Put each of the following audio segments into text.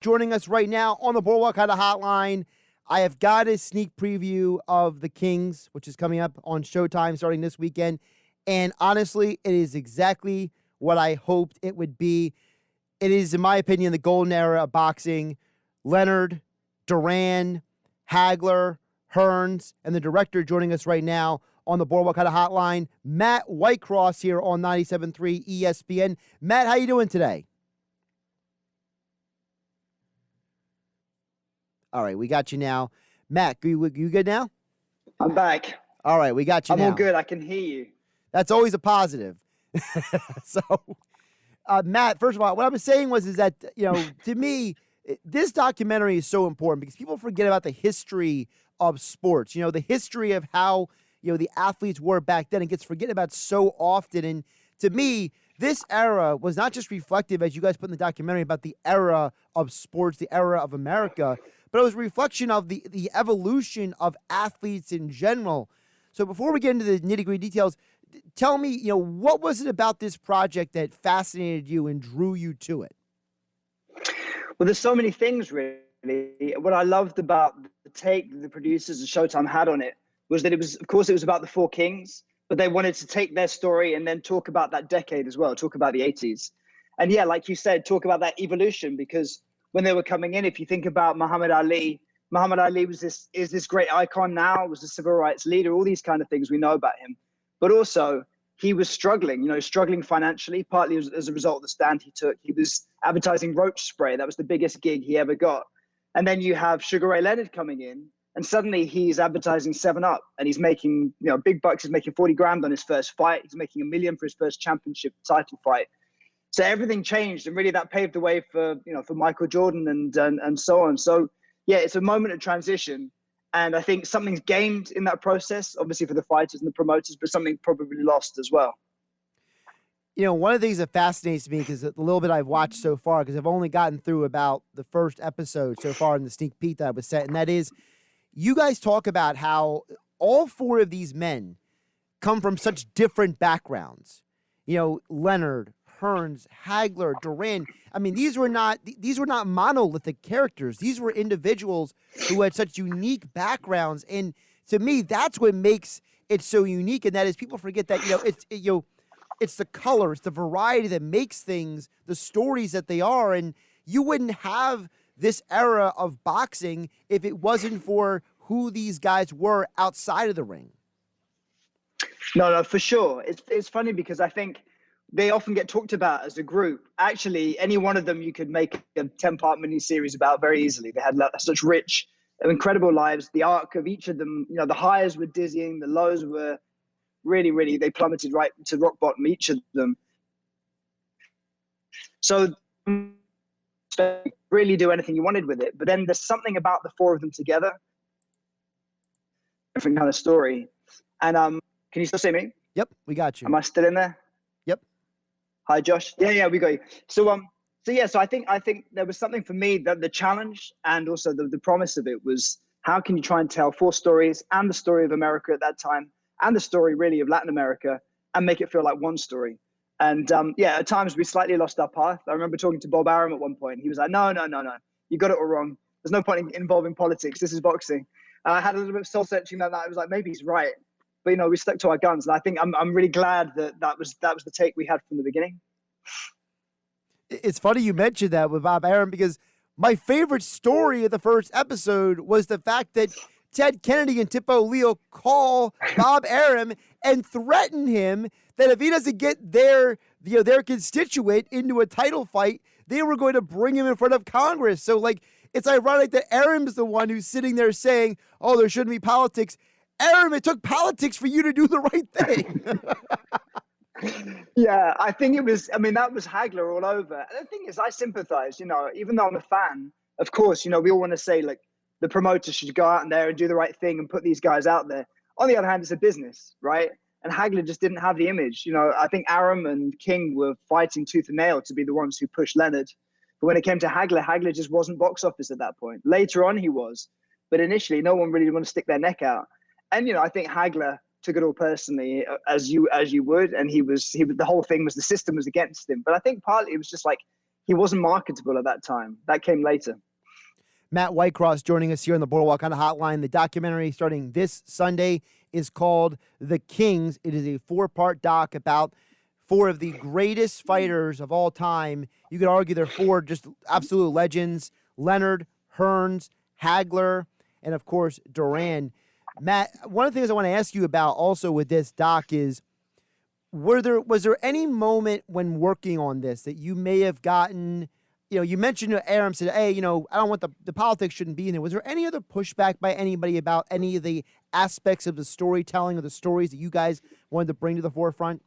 Joining us right now on the Boardwalk Kind of Hotline, I have got a sneak preview of The Kings, which is coming up on Showtime starting this weekend. And honestly, it is exactly what I hoped it would be. It is, in my opinion, the golden era of boxing. Leonard, Duran, Hagler, Hearns, and the director joining us right now on the Boardwalk Kind of Hotline, Matt Whitecross here on 97.3 ESPN. Matt, how you doing today? All right, we got you now. Matt, you good now? I'm back. All right, we got you now. I'm all good. I can hear you. That's always a positive. So, Matt, first of all, what I was saying is that, to me, this documentary is so important because people forget about the history of sports, the history of how, the athletes were back then. It gets forgotten about so often. And to me, this era was not just reflective, as you guys put in the documentary, about the era of sports, the era of America, but it was a reflection of the evolution of athletes in general. So before we get into the nitty-gritty details, tell me, what was it about this project that fascinated you and drew you to it? Well, there's so many things, really. What I loved about the take that the producers and Showtime had on it was that it was about the four kings, but they wanted to take their story and then talk about that decade as well, talk about the 80s. And yeah, like you said, talk about that evolution, because when they were coming in, if you think about Muhammad Ali is this great icon now, was a civil rights leader, all these kind of things we know about him. But also he was struggling, struggling financially, partly as a result of the stand he took. He was advertising roach spray. That was the biggest gig he ever got. And then you have Sugar Ray Leonard coming in, and suddenly he's advertising 7-Up, and he's making, big bucks. He's making 40 grand on his first fight. He's making $1 million for his first championship title fight. So everything changed, and really that paved the way for Michael Jordan and so on. So yeah, it's a moment of transition, and I think something's gained in that process, obviously for the fighters and the promoters, but something probably lost as well. One of the things that fascinates me, because the little bit I've watched so far, because I've only gotten through about the first episode so far in the sneak peek that I was set, and that is, you guys talk about how all four of these men come from such different backgrounds. Leonard, Hearns, Hagler, Duran. I mean, these were not monolithic characters. These were individuals who had such unique backgrounds, and to me, that's what makes it so unique. And that is, people forget that it's the color, it's the variety that makes things the stories that they are. And you wouldn't have this era of boxing if it wasn't for who these guys were outside of the ring. No, for sure. It's funny because I think they often get talked about as a group. Actually, any one of them you could make a 10-part miniseries about very easily. They had such rich, incredible lives. The arc of each of them, the highs were dizzying, the lows were really, really, they plummeted right to rock bottom, each of them. So really do anything you wanted with it. But then there's something about the four of them together, different kind of story. And can you still see me? Yep, we got you. Am I still in there? Yep. Hi, Josh. Yeah, we got you. So I think there was something for me that the challenge and also the promise of it was, how can you try and tell four stories, and the story of America at that time, and the story really of Latin America, and make it feel like one story. And at times we slightly lost our path. I remember talking to Bob Arum at one point. He was like, no, you got it all wrong. There's no point in involving politics. This is boxing. And I had a little bit of soul searching that night. I was like, maybe he's right. But we stuck to our guns. And I think I'm really glad that was the take we had from the beginning. It's funny you mentioned that with Bob Arum, because my favorite story of the first episode was the fact that Ted Kennedy and Tip O'Leil call Bob Arum and threaten him that if he doesn't get their constituent into a title fight, they were going to bring him in front of Congress. So, it's ironic that Arum's the one who's sitting there saying, oh, there shouldn't be politics. Arum, it took politics for you to do the right thing. Yeah, I think that was Hagler all over. And the thing is, I sympathize, even though I'm a fan, of course, we all want to say, the promoter should go out there and do the right thing and put these guys out there. On the other hand, it's a business, right? And Hagler just didn't have the image. I think Arum and King were fighting tooth and nail to be the ones who pushed Leonard. But when it came to Hagler just wasn't box office at that point. Later on, he was. But initially, no one really wanted to stick their neck out. And, I think Hagler took it all personally, as you would. And he was the whole thing was the system was against him. But I think partly it was just he wasn't marketable at that time. That came later. Matt Whitecross joining us here on the Boardwalk on the Hotline. The documentary starting this Sunday is called The Kings. It is a 4-part doc about 4 of the greatest fighters of all time. You could argue they're 4 just absolute legends: Leonard, Hearns, Hagler, and of course Duran. Matt, one of the things I want to ask you about also with this doc is, was there any moment when working on this that you may have gotten, you mentioned to Aram, said, hey, I don't want the politics shouldn't be in there. Was there any other pushback by anybody about any of the aspects of the storytelling or the stories that you guys wanted to bring to the forefront?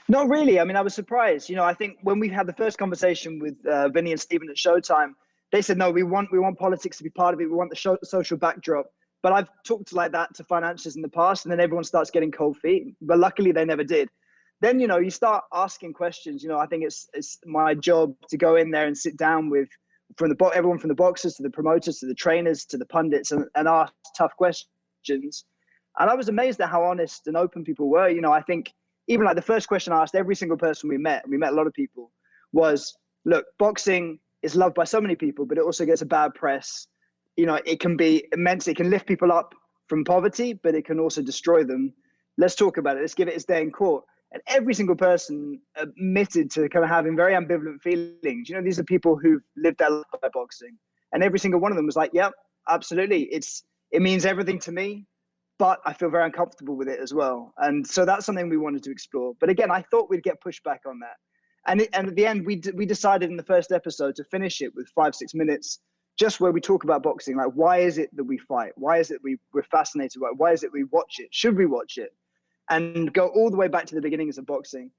Not really. I mean, I was surprised. I think when we had the first conversation with Vinny and Steven at Showtime, they said, no, we want politics to be part of it. We want the social backdrop. But I've talked like that to financiers in the past, and then everyone starts getting cold feet. But luckily, they never did. Then, you start asking questions. I think it's my job to go in there and sit down with everyone from the boxers to the promoters to the trainers to the pundits and ask tough questions. And I was amazed at how honest and open people were. I think even like the first question I asked every single person we met a lot of people, was, look, boxing is loved by so many people, but it also gets a bad press. It can be immense. It can lift people up from poverty, but it can also destroy them. Let's talk about it. Let's give it its day in court. And every single person admitted to kind of having very ambivalent feelings. These are people who've lived their life by boxing. And every single one of them was like, yep, absolutely. It means everything to me, but I feel very uncomfortable with it as well. And so that's something we wanted to explore. But again, I thought we'd get pushback on that. And at the end, we decided in the first episode to finish it with 5-6 minutes, just where we talk about boxing. Like, why is it that we fight? Why is it we're fascinated by it? Why is it we watch it? Should we watch it? And go all the way back to the beginnings of boxing.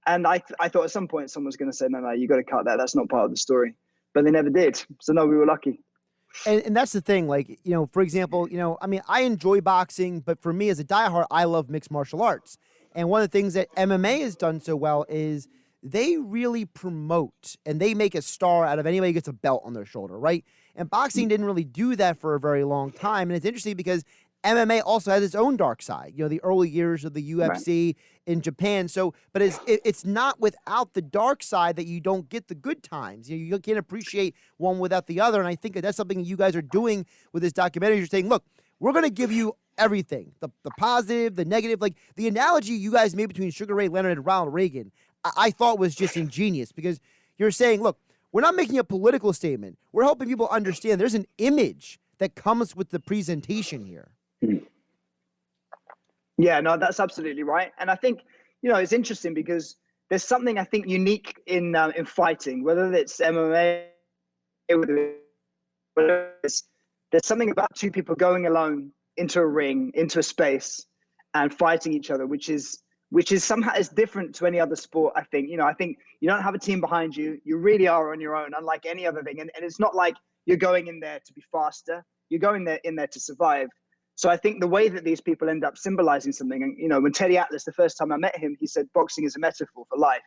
And I thought at some point someone's going to say, no, you got to cut that. That's not part of the story. But they never did. So no, we were lucky. And that's the thing, like, for example, I mean, I enjoy boxing, but for me as a diehard, I love mixed martial arts. And one of the things that MMA has done so well is they really promote and they make a star out of anybody who gets a belt on their shoulder, right? And boxing didn't really do that for a very long time. And it's interesting because MMA also has its own dark side, the early years of the UFC in Japan. So, but it's not without the dark side that you don't get the good times. You can't appreciate one without the other. And I think that's something you guys are doing with this documentary. You're saying, look, we're going to give you everything, the positive, the negative. Like the analogy you guys made between Sugar Ray Leonard and Ronald Reagan, I thought was just ingenious, because you're saying, look, we're not making a political statement. We're helping people understand there's an image that comes with the presentation here. Yeah, no, that's absolutely right. And I think, it's interesting because there's something I think unique in fighting, whether it's MMA, whether it's, there's something about 2 people going alone into a ring, into a space and fighting each other, which is somehow is different to any other sport. I think, I think you don't have a team behind you. You really are on your own, unlike any other thing. And it's not like you're going in there to be faster. You're going in there to survive. So I think the way that these people end up symbolizing something, and when Teddy Atlas, the first time I met him, he said boxing is a metaphor for life.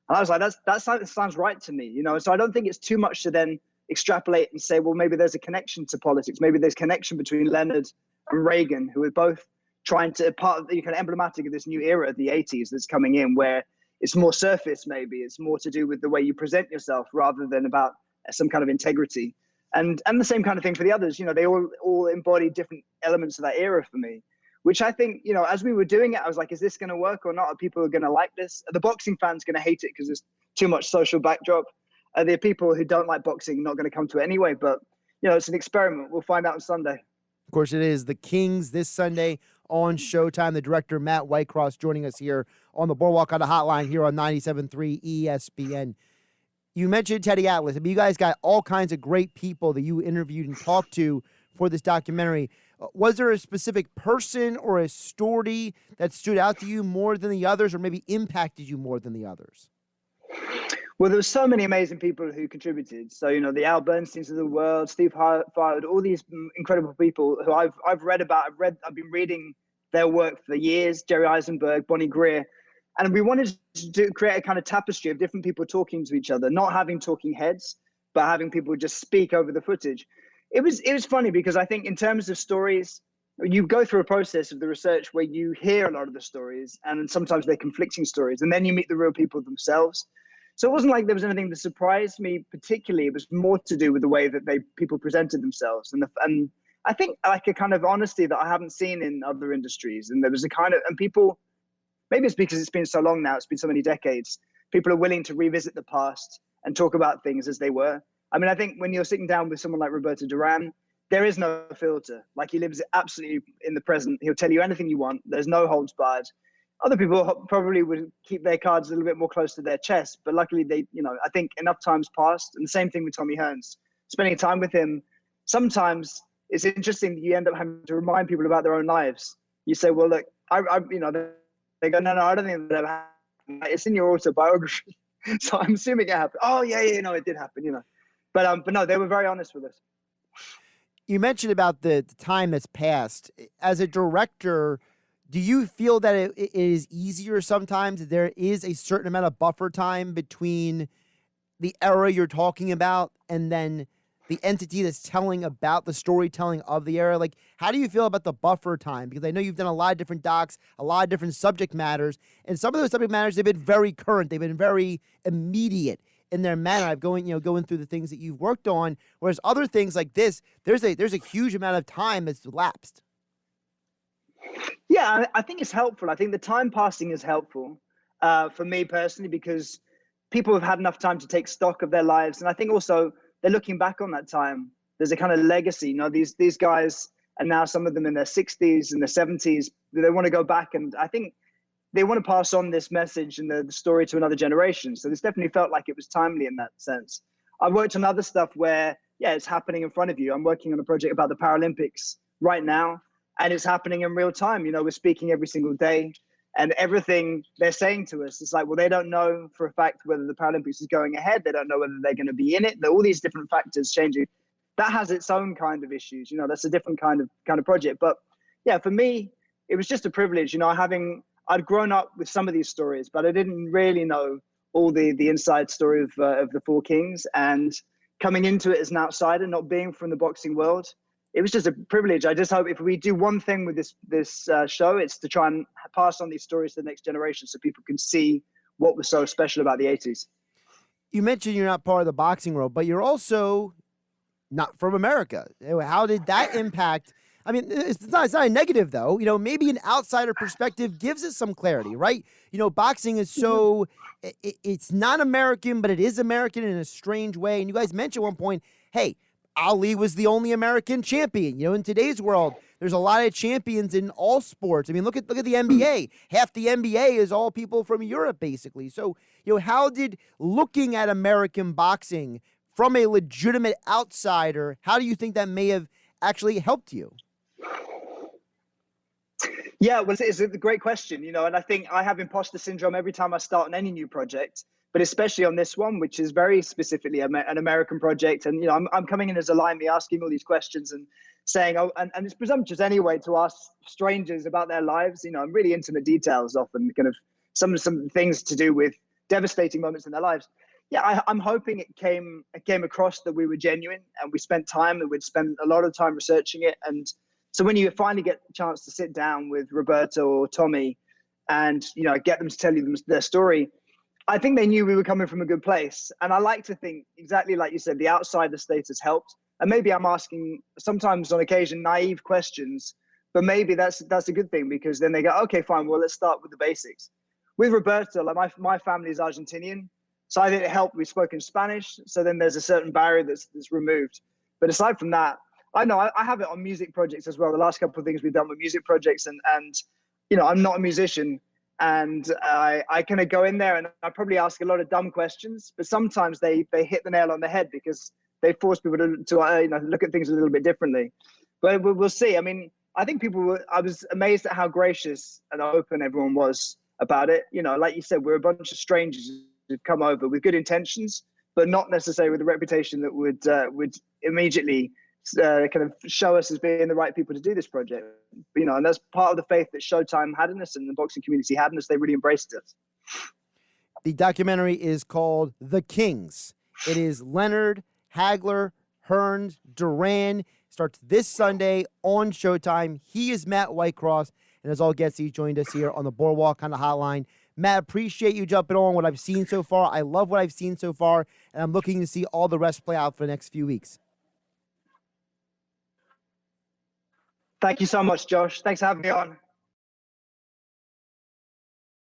And I was like, that sounds right to me, So I don't think it's too much to then extrapolate and say, well, maybe there's a connection to politics. Maybe there's connection between Leonard and Reagan, who are both trying to part of the kind of emblematic of this new era of the 80s that's coming in, where it's more surface. Maybe it's more to do with the way you present yourself rather than about some kind of integrity. And the same kind of thing for the others. They all embody different elements of that era for me, which I think, as we were doing it, I was like, is this going to work or not? Are people going to like this? Are the boxing fans going to hate it because there's too much social backdrop? Are there people who don't like boxing not going to come to it anyway? But, it's an experiment. We'll find out on Sunday. Of course, it is The Kings this Sunday on Showtime. The director, Matt Whitecross, joining us here on the Boardwalk on the Hotline here on 97.3 ESPN. You mentioned Teddy Atlas. I mean, you guys got all kinds of great people that you interviewed and talked to for this documentary. Was there a specific person or a story that stood out to you more than the others, or maybe impacted you more than the others? Well, there were so many amazing people who contributed. So, the Al Bernsteins of the world, Steve Harvard, all these incredible people who I've read about. I've been reading their work for years. Jerry Eisenberg, Bonnie Greer. And we wanted to create a kind of tapestry of different people talking to each other, not having talking heads, but having people just speak over the footage. It was funny because I think in terms of stories, you go through a process of the research where you hear a lot of the stories, and sometimes they're conflicting stories, and then you meet the real people themselves. So it wasn't like there was anything that surprised me particularly. It was more to do with the way that people presented themselves, and I think like a kind of honesty that I haven't seen in other industries. And there was a kind of, and people, maybe it's because it's been so long now, it's been so many decades, people are willing to revisit the past and talk about things as they were. I mean, I think when you're sitting down with someone like Roberto Duran, there is no filter. Like, he lives absolutely in the present. He'll tell you anything you want. There's no holds barred. Other people probably would keep their cards a little bit more close to their chest, but luckily they, I think enough time's passed. And the same thing with Tommy Hearns. Spending time with him, sometimes it's interesting that you end up having to remind people about their own lives. You say, well, look, they go, no, I don't think that ever happened. It's in your autobiography. So I'm assuming it happened. Oh, yeah, it did happen, But no, they were very honest with us. You mentioned about the time that's passed. As a director, do you feel that it is easier sometimes? There is a certain amount of buffer time between the era you're talking about and then the entity that's telling about the storytelling of the era. Like, how do you feel about the buffer time? Because I know you've done a lot of different docs, a lot of different subject matters, and some of those subject matters, they've been very current. They've been very immediate in their manner. I've going through the things that you've worked on, whereas other things like this, there's a huge amount of time that's lapsed. Yeah, I think it's helpful. I think the time passing is helpful for me personally, because people have had enough time to take stock of their lives. And I think also they're looking back on that time. There's a kind of legacy. These guys are now, some of them in their 60s and their 70s. They want to go back, and I think they want to pass on this message and the story to another generation. So this definitely felt like it was timely in that sense. I've worked on other stuff where, yeah, it's happening in front of you. I'm working on a project about the Paralympics right now, and it's happening in real time. We're speaking every single day, and everything they're saying to us is like, well, they don't know for a fact whether the Paralympics is going ahead. They don't know whether they're going to be in it. There are all these different factors changing. That has its own kind of issues. That's a different kind of project. But yeah, for me, it was just a privilege, I'd grown up with some of these stories, but I didn't really know all the inside story of the Four Kings. And coming into it as an outsider, not being from the boxing world, it was just a privilege. I just hope if we do one thing with this show, it's to try and pass on these stories to the next generation so people can see what was so special about the 80s. You mentioned you're not part of the boxing world, but you're also not from America. How did that impact? I mean, it's not a negative, though. Maybe an outsider perspective gives it some clarity, right? Boxing is so, it's not American, but it is American in a strange way. And you guys mentioned at one point, hey, Ali was the only American champion. In today's world, there's a lot of champions in all sports. I mean, look at the NBA. Half the NBA is all people from Europe, basically. So, how did looking at American boxing from a legitimate outsider, how do you think that may have actually helped you? Yeah, well, it's a great question, and I think I have imposter syndrome every time I start on any new project, but especially on this one, which is very specifically an American project. And, I'm coming in as a limey, asking all these questions and saying, and it's presumptuous anyway to ask strangers about their lives, really intimate details, often kind of some things to do with devastating moments in their lives. Yeah, I'm hoping it came across that we were genuine and we spent time, and we'd spent a lot of time researching it. And so when you finally get a chance to sit down with Roberto or Tommy and, get them to tell you their story, I think they knew we were coming from a good place. And I like to think, exactly like you said, the outsider status helped. And maybe I'm asking, sometimes on occasion, naive questions, but maybe that's a good thing, because then they go, okay, fine, well, let's start with the basics. With Roberto, like my family is Argentinian, so I think it helped. We spoke in Spanish, so then there's a certain barrier that's removed. But aside from that, I know I have it on music projects as well. The last couple of things we've done with music projects, and I'm not a musician, and I kind of go in there and I probably ask a lot of dumb questions, but sometimes they hit the nail on the head because they force people to look at things a little bit differently. But we'll see. I mean, I think I was amazed at how gracious and open everyone was about it. Like you said, we're a bunch of strangers who've come over with good intentions, but not necessarily with a reputation that would immediately kind of show us as being the right people to do this project. And that's part of the faith that Showtime had in us and the boxing community had in us. They really embraced us. The documentary is called The Kings. It is Leonard, Hagler, Hearns, Duran. Starts this Sunday on Showtime. He is Matt Whitecross, and as all gets, he joined us here on the Boardwalk kind of hotline. Matt, appreciate you jumping on what I've seen so far. I love what I've seen so far, and I'm looking to see all the rest play out for the next few weeks. Thank you so much, Josh. Thanks for having me on.